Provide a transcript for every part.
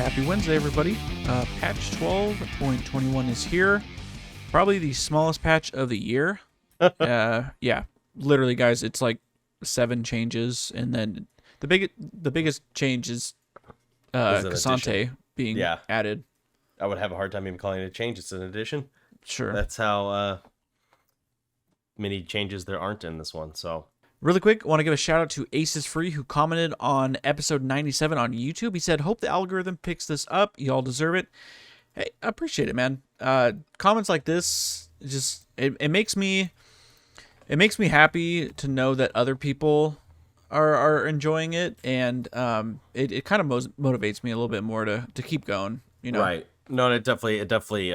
Happy Wednesday, everybody. Patch 12.21 is here. Probably the smallest patch of the year. Yeah, literally, guys, it's like 7 changes, and then the biggest change is K'Sante being added. I would have a hard time even calling it a change. It's an addition. Sure. That's how many changes there aren't in this one. So really quick, I want to give a shout out to Aces Free, who commented on episode 97 on YouTube. He said, "Hope the algorithm picks this up. Y'all deserve it." Hey, I appreciate it, man. Comments like this just it makes me happy to know that other people are enjoying it, and it kind of motivates me a little bit more to keep going. You know, right? No, it definitely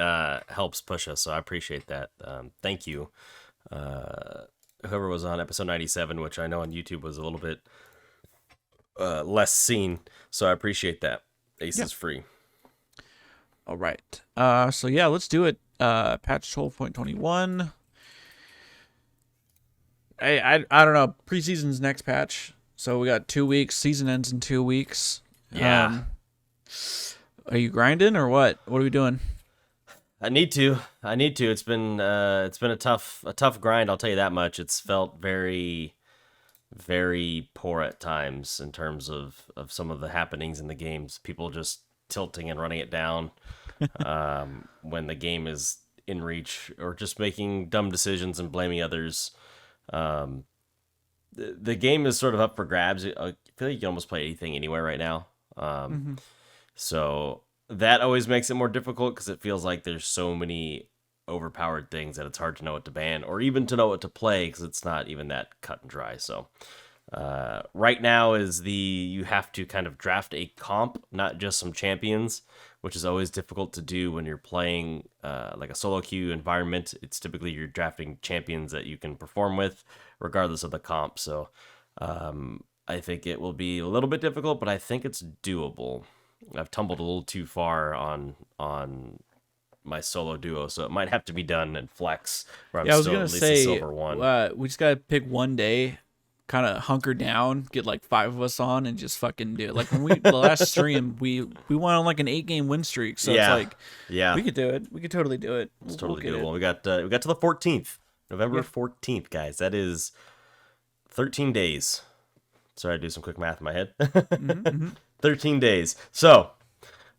helps push us. So I appreciate that. Thank you. Whoever was on episode 97, which I know on YouTube was a little bit less seen, so I appreciate that. Aces Free. All right. So yeah, let's do it. Patch 12.21. I don't know. Preseason's next patch, so we got 2 weeks. Season ends in 2 weeks. Yeah. Are you grinding or what? What are we doing? I need to. It's been a tough grind. I'll tell you that much. It's felt very, very poor at times in terms of some of the happenings in the games. People just tilting and running it down when the game is in reach, or just making dumb decisions and blaming others. The game is sort of up for grabs. I feel like you can almost play anything anywhere right now. So that always makes it more difficult, because it feels like there's so many overpowered things that it's hard to know what to ban, or even to know what to play, because it's not even that cut and dry. So right now is you have to kind of draft a comp, not just some champions, which is always difficult to do when you're playing like a solo queue environment. It's typically you're drafting champions that you can perform with regardless of the comp. So I think it will be a little bit difficult, but I think it's doable. I've tumbled a little too far on my solo duo, so it might have to be done in flex, where I'm still at least a silver one. We just gotta pick one day, kind of hunker down, get like 5 of us on, and just fucking do it. Like when the last stream, we went on like an 8-game win streak, so it's like, we could do it. We could totally do it. It's totally doable. We got to the 14th, November 14th, guys. That is 13 days. Sorry, I do some quick math in my head. 13 days. So,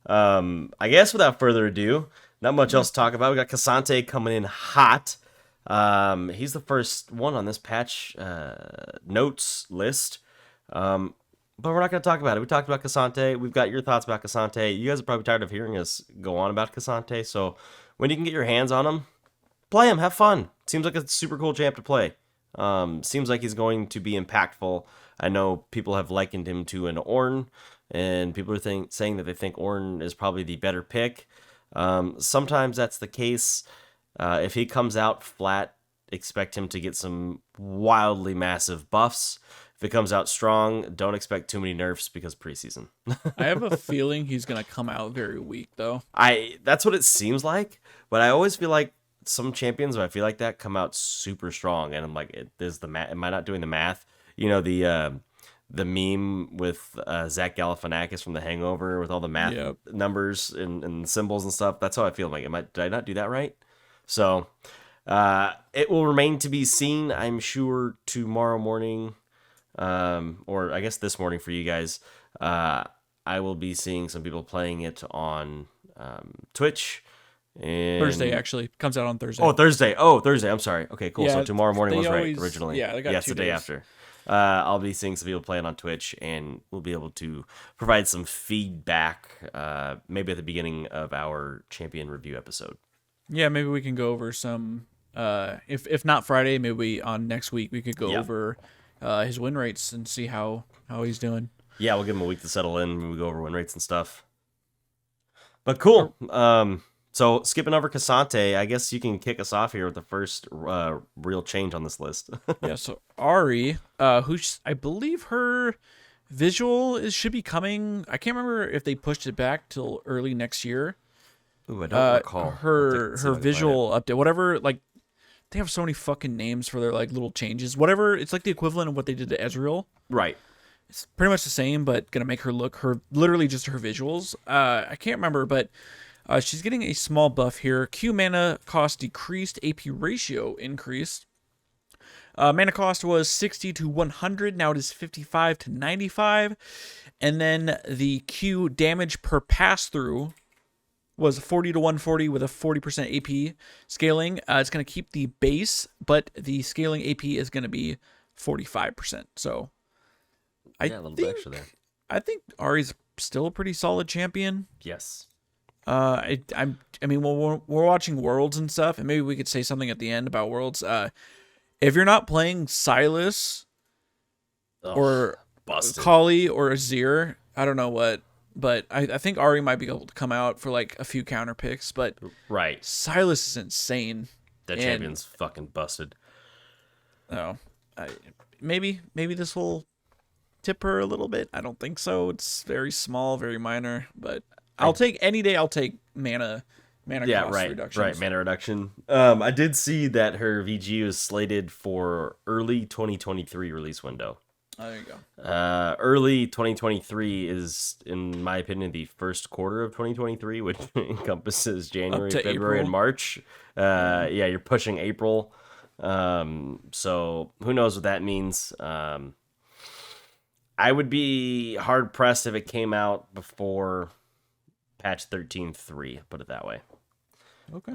I guess without further ado, not much else to talk about. We got K'Sante coming in hot. He's the first one on this patch notes list. But we're not going to talk about it. We talked about K'Sante. We've got your thoughts about K'Sante. You guys are probably tired of hearing us go on about K'Sante. So when you can get your hands on him, play him. Have fun. Seems like a super cool champ to play. Seems like he's going to be impactful. I know people have likened him to an Ornn, and people are saying that they think Ornn is probably the better pick. Sometimes that's the case. If he comes out flat, expect him to get some wildly massive buffs. If it comes out strong, don't expect too many nerfs, because preseason. I have a feeling he's gonna come out very weak, though. That's what it seems like, but I always feel like some champions, when I feel like that, come out super strong, and I'm like, am I not doing the math? You know, the meme with Zach Galifianakis from The Hangover with all the math numbers and symbols and stuff. That's how I feel. I'm like, did I not do that right? So it will remain to be seen. I'm sure tomorrow morning, or I guess this morning for you guys, I will be seeing some people playing it on Twitch. And Thursday, actually. Comes out on Thursday. Thursday. I'm sorry. Okay, cool. So tomorrow morning was right originally. Yeah, they got 2 it's the day days after. I'll be seeing some people playing on Twitch, and we'll be able to provide some feedback maybe at the beginning of our champion review episode. Yeah, maybe we can go over some, if not Friday, maybe on next week we could go over his win rates and see how he's doing. Yeah, we'll give him a week to settle in when we go over win rates and stuff. But cool. So skipping over K'Sante, I guess you can kick us off here with the first real change on this list. Yeah, so Ahri, I believe her visual should be coming. I can't remember if they pushed it back till early next year. Ooh, I don't recall. Her visual update, whatever, like, they have so many fucking names for their like little changes. Whatever, it's like the equivalent of what they did to Ezreal. Right. It's pretty much the same, but gonna make her look her literally just her visuals. I can't remember, but she's getting a small buff here. Q mana cost decreased, AP ratio increased. Mana cost was 60 to 100. Now it is 55 to 95. And then the Q damage per pass through was 40 to 140 with a 40% AP scaling. It's going to keep the base, but the scaling AP is going to be 45%. So A little bit extra there. I think Ahri's still a pretty solid champion. Yes. I mean, we're watching Worlds and stuff, and maybe we could say something at the end about Worlds. If you're not playing Silas or busted. Kali or Azir, I don't know what, but I think Ahri might be able to come out for like a few counter picks, but Right. Silas is insane. That champion's fucking busted. Oh, maybe this will tip her a little bit. I don't think so. It's very small, very minor, but I'll take any day. I'll take mana cost reductions. Right, mana reduction. I did see that her VG is slated for early 2023 release window. Oh, there you go. Early 2023 is, in my opinion, the first quarter of 2023, which encompasses January, February, and March. You're pushing April. So who knows what that means. I would be hard pressed if it came out before patch 13.3, put it that way. Okay.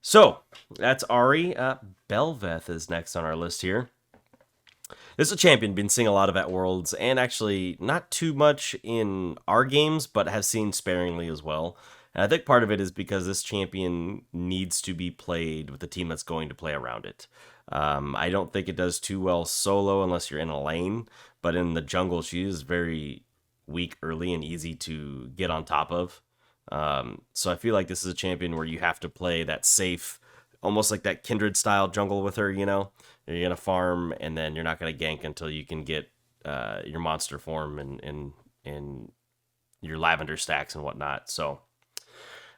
So that's Ahri. Bel'Veth is next on our list here. This is a champion been seeing a lot of at Worlds, and actually not too much in our games, but have seen sparingly as well. And I think part of it is because this champion needs to be played with a team that's going to play around it. I don't think it does too well solo unless you're in a lane, but in the jungle, she is very weak early and easy to get on top of. So I feel like this is a champion where you have to play that safe, almost like that Kindred style jungle with her, you know? You're going to farm, and then you're not going to gank until you can get your monster form and your lavender stacks and whatnot. So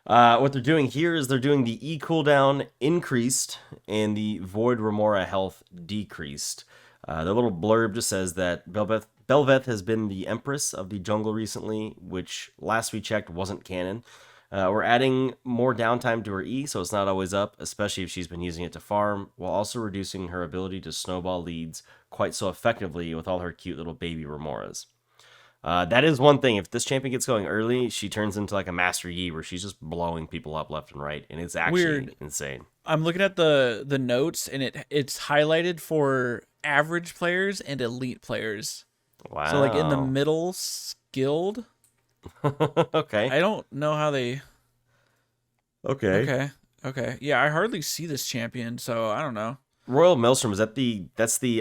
what they're doing here is they're doing the E cooldown increased and the Void Remora health decreased. The little blurb just says that Bel'Veth has been the Empress of the jungle recently, which last we checked wasn't canon. We're adding more downtime to her E, so it's not always up, especially if she's been using it to farm, while also reducing her ability to snowball leads quite so effectively with all her cute little baby Remoras. That is one thing. If this champion gets going early, she turns into like a Master Yi, where she's just blowing people up left and right, and it's actually insane. I'm looking at the notes, and it's highlighted for average players and elite players. Wow. So like in the middle, skilled. Okay. I don't know how they. Okay. Okay. Yeah, I hardly see this champion, so I don't know. Royal Maelstrom, that's the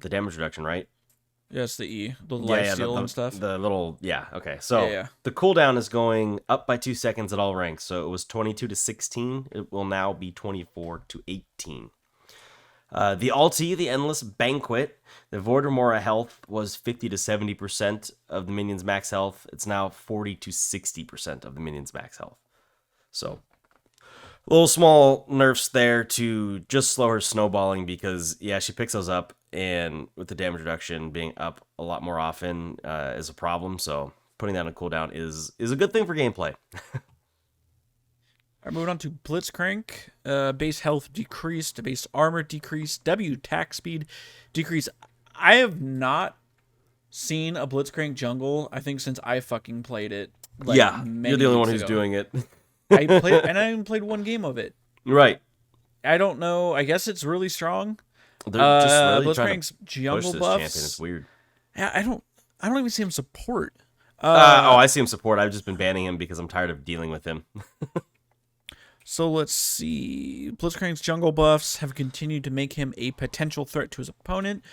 damage reduction, right? Yeah, it's the E, the life steal and stuff. The little okay. So yeah. The cooldown is going up by 2 seconds at all ranks. So it was 22 to 16. It will now be 24 to 18. The ulti, the Endless Banquet, the Void Remora health was 50 to 70% of the minion's max health. It's now 40 to 60% of the minion's max health. So, little small nerfs there to just slow her snowballing because, she picks those up, and with the damage reduction being up a lot more often is a problem. So, putting that on cooldown is a good thing for gameplay. All right, moving on to Blitzcrank. Base health decreased, base armor decreased, W attack speed decreased. I have not seen a Blitzcrank jungle, I think, since I fucking played it. Like, you're the only one who's doing it. I played, and I even played one game of it. Right. I don't know. I guess it's really strong. They're just really Blitzcrank's jungle push this buffs. champion. It's weird. Yeah, I don't even see him support. I see him support. I've just been banning him because I'm tired of dealing with him. So let's see. Blitzcrank's jungle buffs have continued to make him a potential threat to his opponent,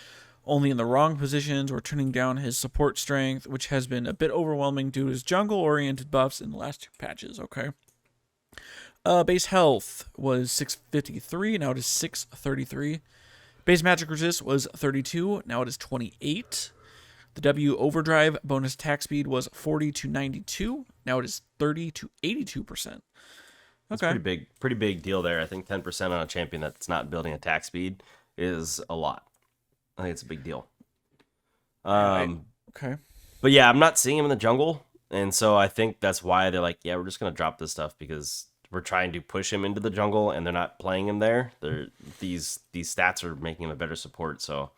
only in the wrong positions or turning down his support strength, which has been a bit overwhelming due to his jungle-oriented buffs in the last 2 patches, okay? Base health was 653, now it is 633. Base magic resist was 32, now it is 28. The W overdrive bonus attack speed was 40 to 92, now it is 30 to 82%. That's pretty big deal there. I think 10% on a champion that's not building attack speed is a lot. I think it's a big deal. Okay. But yeah, I'm not seeing him in the jungle, and so I think that's why they're like, yeah, we're just gonna drop this stuff because we're trying to push him into the jungle, and they're not playing him there. These stats are making him a better support. So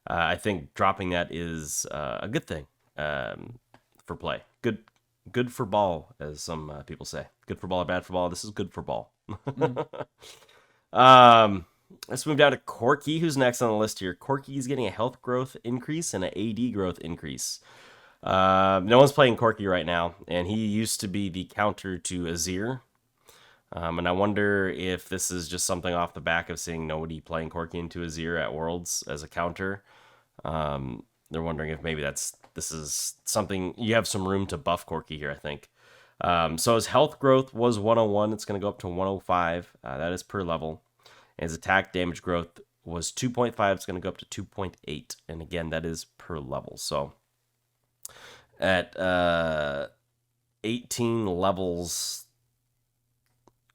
I think dropping that is a good thing for play. Good for ball, as some people say. Good for ball or bad for ball. This is good for ball. Let's move down to Corki, who's next on the list here. Corki is getting a health growth increase and an AD growth increase. No one's playing Corki right now, and he used to be the counter to Azir. And I wonder if this is just something off the back of seeing nobody playing Corki into Azir at Worlds as a counter. They're wondering if maybe this is something you have some room to buff Corki here, I think. So his health growth was 101. It's going to go up to 105. That is per level. And his attack damage growth was 2.5. It's going to go up to 2.8. And again, that is per level. So at 18 levels,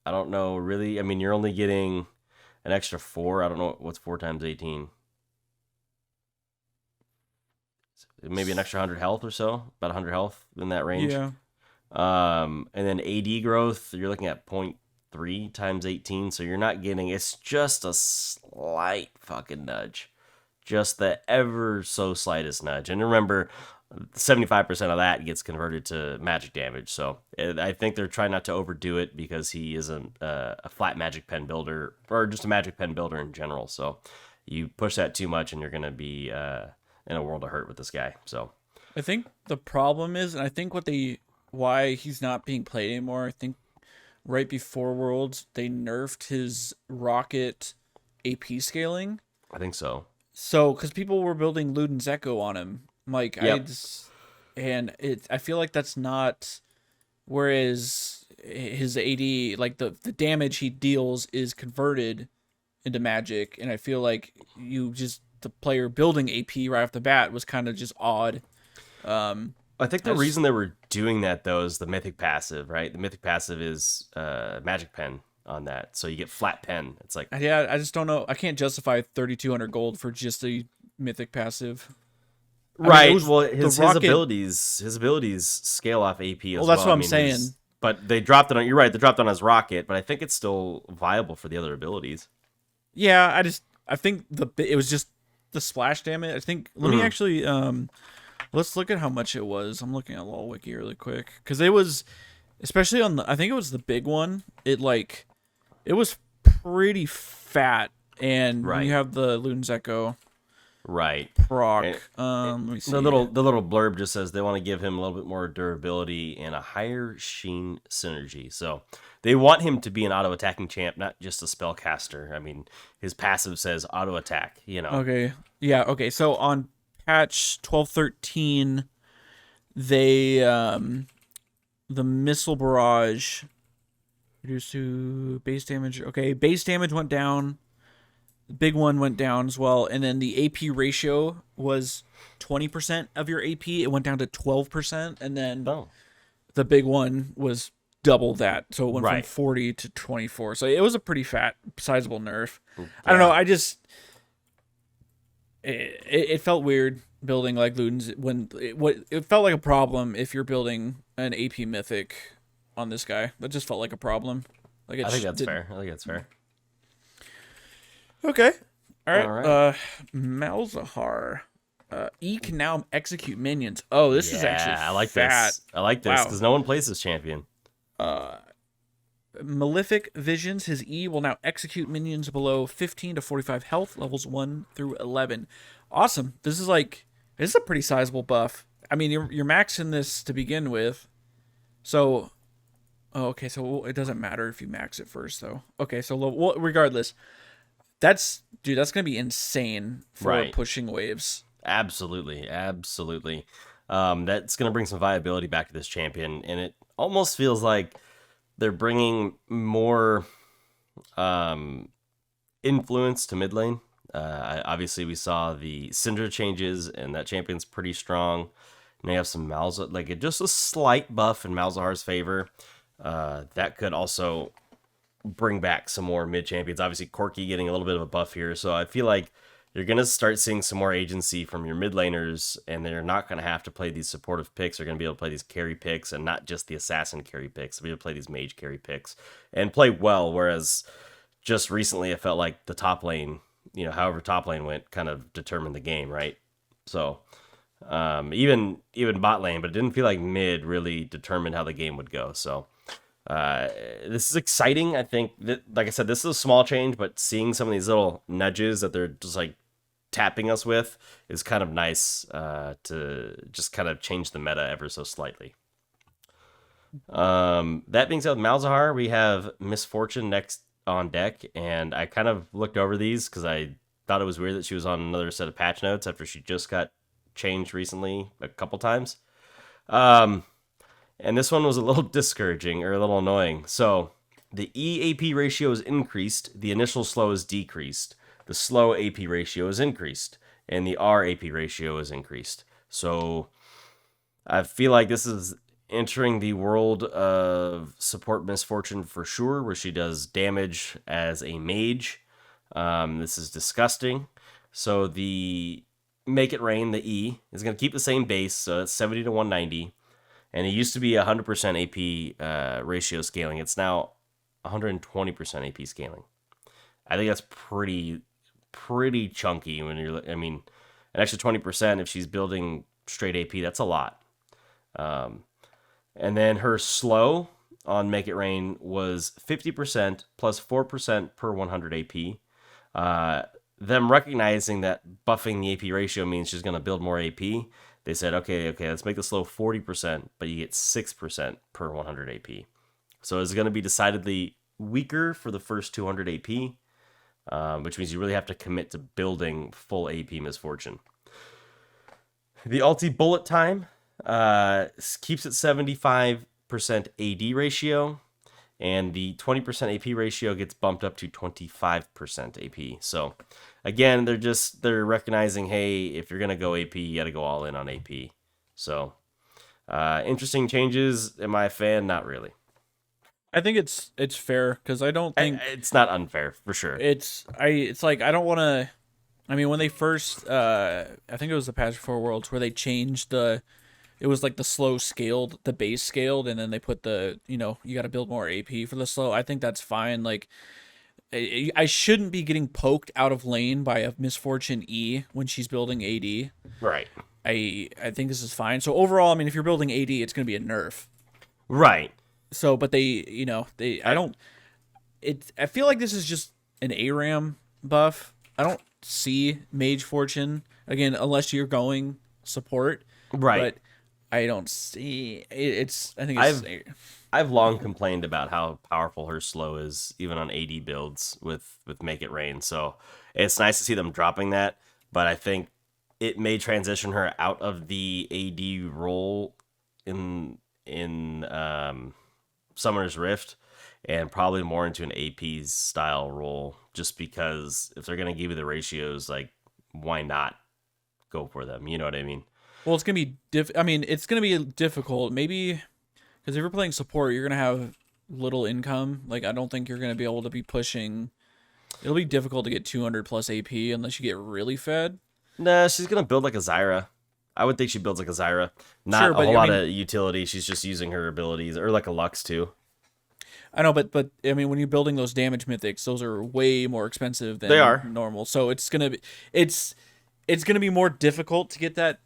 I don't know really. I mean, you're only getting an extra 4. I don't know what's 4 times 18. Maybe an extra 100 health or so, about 100 health in that range. Yeah. And then AD growth, you're looking at 0.3 times 18, so you're not getting, it's just a slight fucking nudge. Just the ever so slightest nudge. And remember, 75% of that gets converted to magic damage, so I think they're trying not to overdo it because he isn't a flat magic pen builder, or just a magic pen builder in general, so you push that too much and you're going to be in a world of hurt with this guy. So I think the problem is, and I think why he's not being played anymore, I think right before Worlds, they nerfed his rocket AP scaling. I think so. So, because people were building Luden's Echo on him. Like, yep. I feel like that's not, whereas his AD, like the damage he deals is converted into magic, and I feel like the player building AP right off the bat was kind of just odd. I think the reason they were doing that, though, is the Mythic passive, right? The Mythic passive is Magic Pen on that, so you get flat pen. It's like, yeah, I just don't know. I can't justify 3,200 gold for just a Mythic passive. Right. Well, his abilities scale off AP as well. Well, that's what I'm saying. But they dropped it on. You're right. They dropped it on his rocket, but I think it's still viable for the other abilities. Yeah, I think it was just the splash damage. I think. Let me actually let's look at how much it was. I'm looking at LoL Wiki really quick because it was, especially on I think it was the big one. It was pretty fat, and when you have the Luden's Echo. Right. Proc. Let me see. The little blurb just says they want to give him a little bit more durability and a higher sheen synergy. So they want him to be an auto attacking champ, not just a spellcaster. I mean, his passive says auto attack. Okay. Yeah. Okay. So on patch 12.13, they the missile barrage reduced to base damage. Okay, base damage went down. The big one went down as well, and then the AP ratio was 20% of your AP. It went down to 12%, and then the big one was double that, so it went from 40 to 24. So it was a pretty sizable nerf. Yeah. I don't know. It felt weird building like Luden's it felt like a problem if you're building an AP mythic on this guy. That just felt like a problem. Like I think that's fair. Okay. All right. Malzahar. E can now execute minions. Oh, this is actually I like fat. this. I like this because no one plays this champion. Malefic Visions. His E will now execute minions below 15 to 45 health, levels 1 through 11. Awesome. This is a pretty sizable buff. I mean, you're maxing this to begin with. So, okay, so it doesn't matter if you max it first, though. Okay, so regardless. That's going to be insane for pushing waves. Absolutely. That's going to bring some viability back to this champion, and it almost feels like they're bringing more influence to mid lane. Obviously, we saw the Syndra changes, and that champion's pretty strong. And they have some Malzahar, just a slight buff in Malzahar's favor. That could also bring back some more mid champions. Obviously, Corki getting a little bit of a buff here, so I feel like you're going to start seeing some more agency from your mid laners, and they're not going to have to play these supportive picks. They're going to be able to play these carry picks, and not just the assassin carry picks. They'll be able to play these mage carry picks and play well, whereas just recently it felt like the top lane, however top lane went, kind of determined the game, right? So even bot lane, but it didn't feel like mid really determined how the game would go. So this is exciting. I think that, like I said, this is a small change, but seeing some of these little nudges that they're just like tapping us with is kind of nice to just kind of change the meta ever so slightly. That being said, with Malzahar, we have Miss Fortune next on deck, and I kind of looked over these because I thought it was weird that she was on another set of patch notes after she just got changed recently a couple times. And this one was a little discouraging or a little annoying. So the EAP ratio is increased, the initial slow is decreased, the slow AP ratio is increased, and the RAP ratio is increased. So I feel like this is entering the world of support Miss Fortune for sure, where she does damage as a mage. This is disgusting. So the Make It Rain, the E, is going to keep the same base, so it's 70 to 190. And it used to be 100% AP ratio scaling. It's now 120% AP scaling. I think that's pretty chunky when an extra 20% if she's building straight AP, that's a lot. And then her slow on Make It Rain was 50% plus 4% per 100 AP. Them recognizing that buffing the AP ratio means she's going to build more AP, they said, okay, let's make the slow 40%, but you get 6% per 100 AP. So it's going to be decidedly weaker for the first 200 AP, which means you really have to commit to building full AP Miss Fortune. The ulti bullet time keeps it 75% AD ratio, and the 20% AP ratio gets bumped up to 25% AP. So again, they're recognizing, hey, if you're gonna go AP, you gotta go all in on AP. So interesting changes. Am I a fan? Not really. I think it's fair because I don't think it's not unfair for sure. It's like I don't want to. I mean, when they first, I think it was the Patch 4 Worlds where they changed it was like the slow scaled, the base scaled, and then they put you got to build more AP for the slow. I think that's fine. Like, I shouldn't be getting poked out of lane by a Miss Fortune E when she's building AD. Right. I think this is fine. So overall, I mean, if you're building AD, it's going to be a nerf. Right. So, but I feel like this is just an ARAM buff. I don't see Mage Fortune again unless you're going support. Right. But I don't see I've long complained about how powerful her slow is, even on AD builds with Make It Rain. So it's nice to see them dropping that, but I think it may transition her out of the AD role in Summoner's Rift and probably more into an AP style role, just because if they're gonna give you the ratios, like, why not go for them? You know what I mean? Well, it's gonna be it's gonna be difficult. Maybe because if you're playing support, you're gonna have little income. Like, I don't think you're gonna be able to be pushing. It'll be difficult to get 200 plus AP unless you get really fed. Nah, she's gonna build like a Zyra. I would think she builds like a Zyra. Not a whole lot of utility. She's just using her abilities, or like a Lux too. I know, but I mean, when you're building those damage mythics, those are way more expensive than they are normal. So it's gonna be more difficult to get that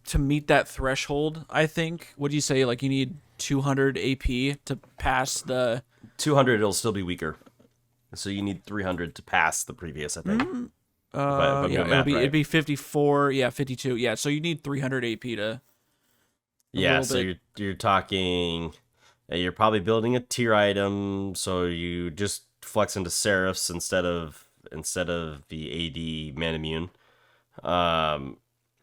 to meet that threshold. I think. What do you say? Like, you need 200 AP to pass the 200. It'll still be weaker. So you need 300 to pass the previous, I think. It'd be 54. Yeah, 52. Yeah, so you need 300 AP to. Yeah, so you're talking. You're probably building a tier item, so you just flex into Seraphs instead of the AD Manamune.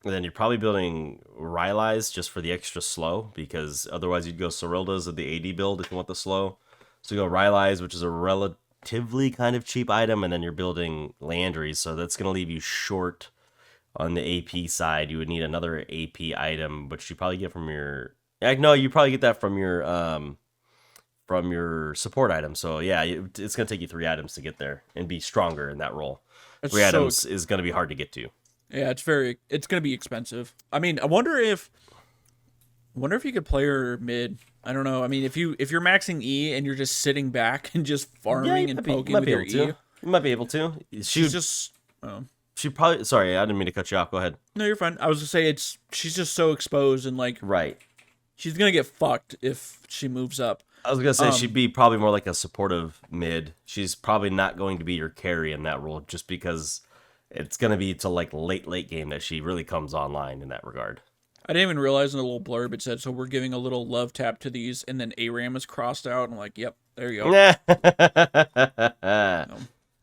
And then you're probably building Rylai's just for the extra slow, because otherwise you'd go Sorilda's of the AD build if you want the slow. So you go Rylai's, which is a relatively kind of cheap item, and then you're building Liandry's, so that's going to leave you short on the AP side. You would need another AP item, which you probably get from your... No, you probably get that from your from your support item. So yeah, it's gonna take you 3 items to get there and be stronger in that role. It's 3 items is gonna be hard to get to. Yeah, it's gonna be expensive. I mean, I wonder if you could play her mid. I don't know. I mean, if you're maxing E and you're just sitting back and just farming and poking with your E, you might be able to. She's just. She probably. Sorry, I didn't mean to cut you off. Go ahead. No, you're fine. I was gonna say she's just so exposed and like right. She's gonna get fucked if she moves up. I was gonna say she'd be probably more like a supportive mid. She's probably not going to be your carry in that role, just because it's gonna be to like late game that she really comes online in that regard. I didn't even realize in the little blurb it said, so we're giving a little love tap to these, and then ARAM is crossed out. I'm like, yep, there you go.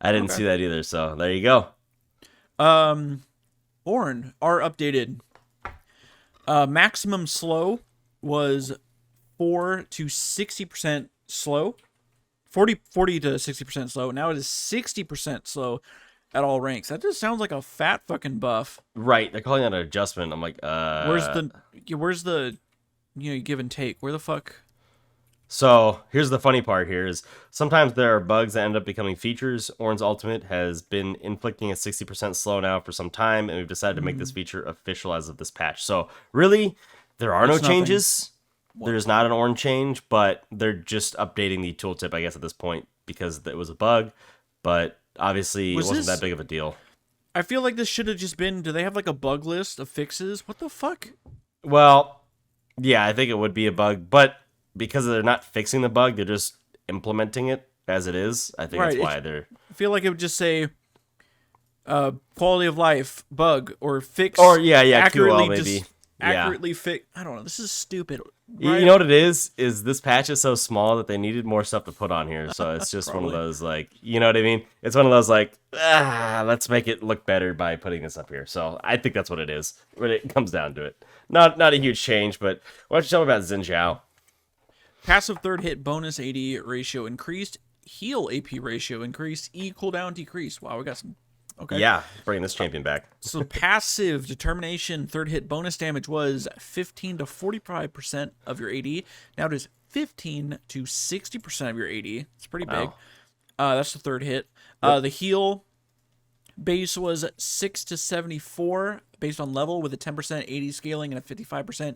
I didn't see that either, so there you go. Ornn, our updated maximum slow was 4 to 60% slow. 40 to 60% slow. Now it is 60% slow at all ranks. That just sounds like a fat fucking buff. Right, they're calling that an adjustment. I'm like, where's the give and take? Where the fuck? So here's the funny part here is sometimes there are bugs that end up becoming features. Ornn's ultimate has been inflicting a 60% slow now for some time, and we've decided to make this feature official as of this patch. So really, there are no changes. There's not an Ornn change, but they're just updating the tooltip, I guess, at this point because it was a bug. But obviously, it wasn't that big of a deal. I feel like this should have just been, do they have like a bug list of fixes? What the fuck? Well, yeah, I think it would be a bug, but because they're not fixing the bug, they're just implementing it as it is. I think that's why they're... I feel like it would just say quality of life bug or fix. Or, yeah, accurately QL maybe. Accurately fix. I don't know. This is stupid. Right? You know what it is? Is this patch is so small that they needed more stuff to put on here. So it's just one of those, like, you know what I mean? It's one of those, like, let's make it look better by putting this up here. So I think that's what it is when it comes down to it. Not a huge change, but why don't you tell me about Xin Zhao? Passive third hit bonus AD ratio increased. Heal AP ratio increased. E cooldown decreased. Wow, we got some. Okay. Yeah, bringing this champion back. So passive determination third hit bonus damage was 15 to 45% of your AD. Now it is 15 to 60% of your AD. It's pretty big. That's the third hit. The heal base was 6 to 74 based on level with a 10% AD scaling and a 55%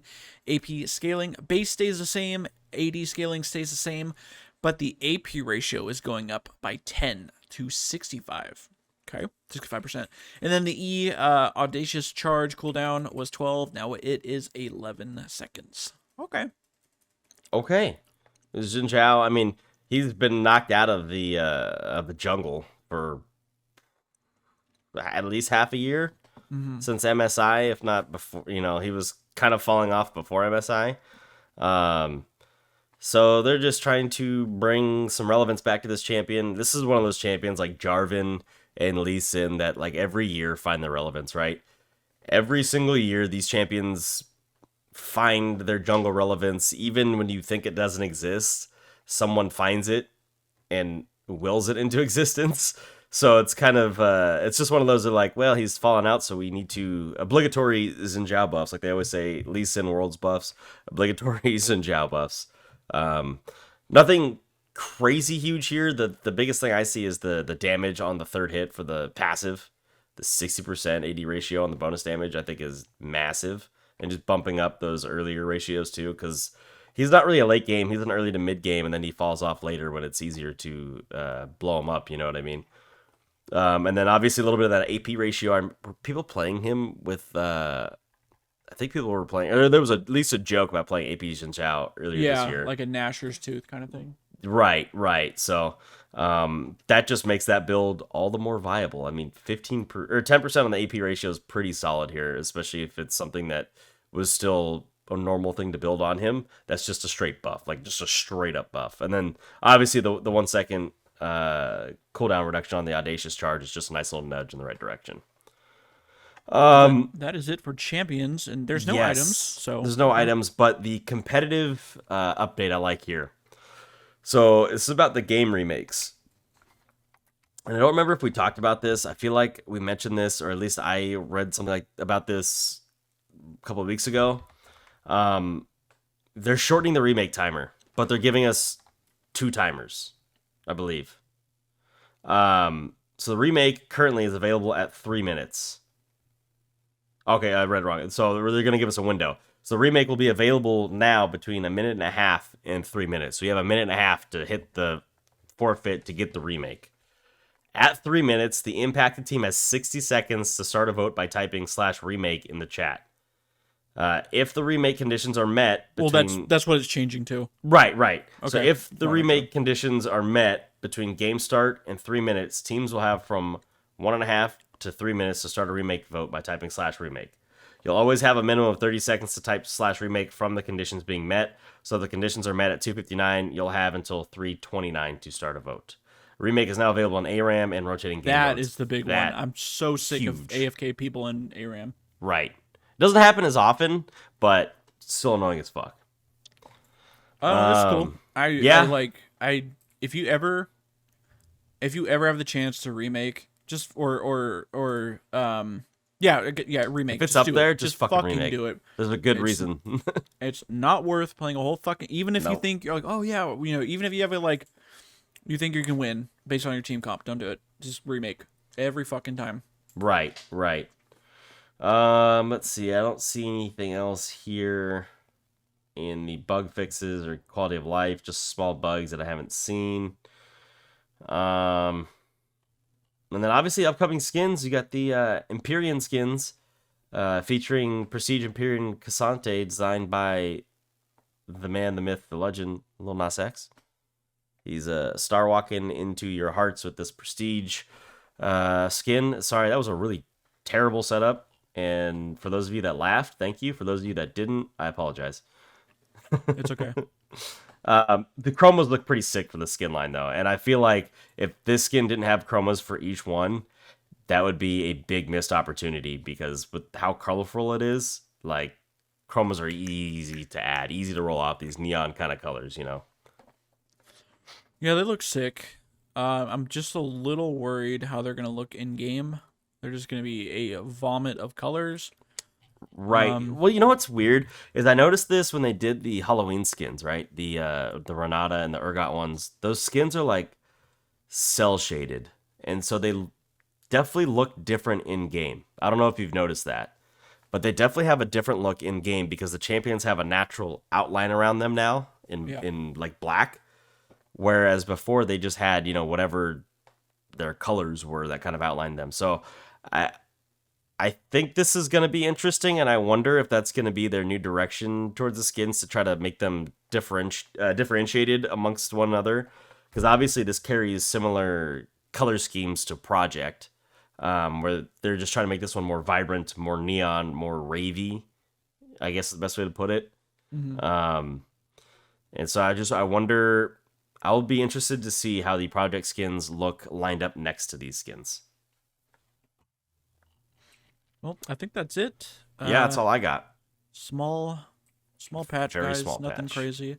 AP scaling. Base stays the same. AD scaling stays the same. But the AP ratio is going up by 10 to 65. Okay, 65%. And then the E audacious charge cooldown was 12. Now it is 11 seconds. Okay. Xin Zhao, I mean, he's been knocked out of the jungle for at least half a year since MSI, if not before. You know, he was kind of falling off before MSI. So they're just trying to bring some relevance back to this champion. This is one of those champions like Jarvan and Lee Sin that like every year find their relevance, right? Every single year, these champions find their jungle relevance. Even when you think it doesn't exist, someone finds it and wills it into existence. So it's kind of, it's just one of those that like, well, he's fallen out, so we need to, obligatory Xin Zhao buffs. Like they always say, Lee Sin Worlds buffs, obligatory Xin Zhao buffs. Nothing crazy huge here. The biggest thing I see is the damage on the third hit for the passive. The 60% AD ratio on the bonus damage I think is massive, and just bumping up those earlier ratios too, because he's not really a late game. He's an early to mid game, and then he falls off later when it's easier to blow him up. You know what I mean? And then obviously a little bit of that AP ratio. People playing him with I think people were playing, or there was at least a joke about playing AP Xin Zhao earlier this year. Yeah, like a Gnasher's Tooth kind of thing. Right. So that just makes that build all the more viable. I mean, 10% on the AP ratio is pretty solid here, especially if it's something that was still a normal thing to build on him. That's just a straight buff, like just a straight up buff. And then obviously the 1 second cooldown reduction on the audacious charge is just a nice little nudge in the right direction. That is it for champions, and there's no items. So there's no items, but the competitive update I like here. So this is about the game remakes. And I don't remember if we talked about this. I feel like we mentioned this, or at least I read something about this a couple of weeks ago. They're shortening the remake timer, but they're giving us 2 timers, I believe. So the remake currently is available at 3 minutes. Okay, I read wrong. So they're going to give us a window. So the remake will be available now between 1.5 minutes and 3 minutes. So you have 1.5 minutes to hit the forfeit to get the remake. At 3 minutes, the impacted team has 60 seconds to start a vote by typing /remake in the chat. If the remake conditions are met, that's what it's changing to. Right. Okay. So if the Wonderful. remake conditions are met between game start and 3 minutes, teams will have from 1.5 to 3 minutes to start a remake vote by typing /remake. You'll always have a minimum of 30 seconds to type /remake from the conditions being met. So if the conditions are met at 2:59, you'll have until 3:29 to start a vote. Remake is now available on ARAM and rotating game That modes. is the big one. I'm so sick of huge. AFK people in ARAM. Right. Doesn't happen as often, but still annoying as fuck. Oh, that's cool. yeah. If you ever have the chance to remake, just remake. If it's just up do there, it. just fucking remake. Do it. There's a good reason. It's not worth playing a whole fucking. Even if you No. think you're like, oh yeah, even if you have it like, you think you can win based on your team comp, don't do it. Just remake every fucking time. Right. Let's see. I don't see anything else here in the bug fixes or quality of life. Just small bugs that I haven't seen. And then obviously upcoming skins. You got the Empyrean skins, featuring Prestige Empyrean Cassante, designed by the man, the myth, the legend, Lil Nas X. He's star walking into your hearts with this Prestige skin. Sorry, that was a really terrible setup. And for those of you that laughed, thank you. For those of you that didn't, I apologize. It's okay. The chromos look pretty sick for the skin line, though. And I feel like if this skin didn't have chromos for each one, that would be a big missed opportunity, because with how colorful it is, like, chromos are easy to add, easy to roll out these neon kind of colors, you know? Yeah, they look sick. I'm just a little worried how they're going to look in-game. They're just going to be a vomit of colors. Right. Well, you know what's weird is I noticed this when they did the Halloween skins, right? The Renata and the Urgot ones. Those skins are like cell shaded, and so they definitely look different in game. I don't know if you've noticed that, but they definitely have a different look in game because the champions have a natural outline around them now in like black, whereas before they just had, you know, whatever their colors were that kind of outlined them. So I think this is going to be interesting, and I wonder if that's going to be their new direction towards the skins to try to make them differentiated amongst one another. Because obviously this carries similar color schemes to Project, where they're just trying to make this one more vibrant, more neon, more ravey, I guess is the best way to put it. Mm-hmm. And so I wonder, I'll be interested to see how the Project skins look lined up next to these skins. Well, I think that's it. Yeah, that's all I got. Small patch, Very guys. small Nothing patch. crazy.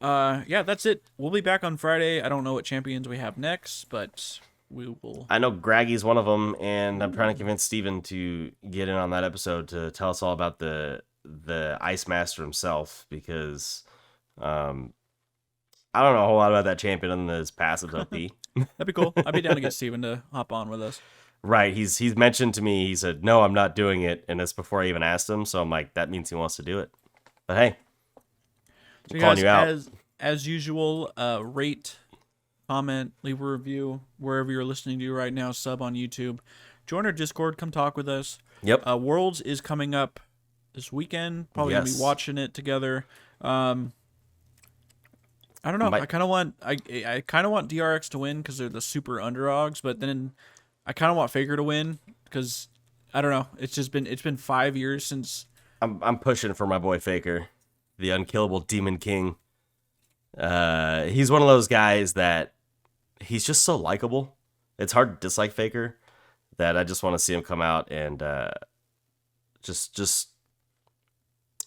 Yeah, that's it. We'll be back on Friday. I don't know what champions we have next, but we will. I know Graggy's one of them, and I'm trying to convince Steven to get in on that episode to tell us all about the Ice Master himself, because I don't know a whole lot about that champion other than his passive OP. That'd be cool. I'd be down to get Steven to hop on with us. Right, he's mentioned to me, he said, no, I'm not doing it, and it's before I even asked him, so I'm like, that means he wants to do it. But hey, So I'm calling guys, you out. as usual, rate, comment, leave a review wherever you're listening to right now. Sub on YouTube, join our Discord, come talk with us. Yep. Worlds is coming up this weekend. Probably gonna Yes. be watching it together. I don't know. I kind of want DRX to win because they're the super underdogs, but then I kind of want Faker to win because I don't know. It's been 5 years since. I'm pushing for my boy Faker, the unkillable Demon King. He's one of those guys that he's just so likable. It's hard to dislike Faker, that I just want to see him come out and just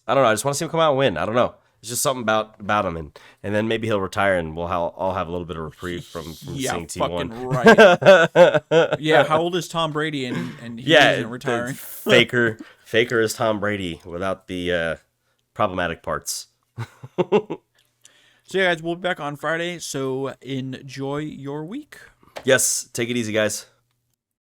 I don't know. I just want to see him come out and win. I don't know. It's just something about him, and then maybe he'll retire, and we'll all have a little bit of reprieve from seeing T1. Right. Yeah, how old is Tom Brady and he isn't retiring? Faker is Tom Brady without the problematic parts. So So yeah, guys, we'll be back on Friday. So enjoy your week. Yes, take it easy, guys.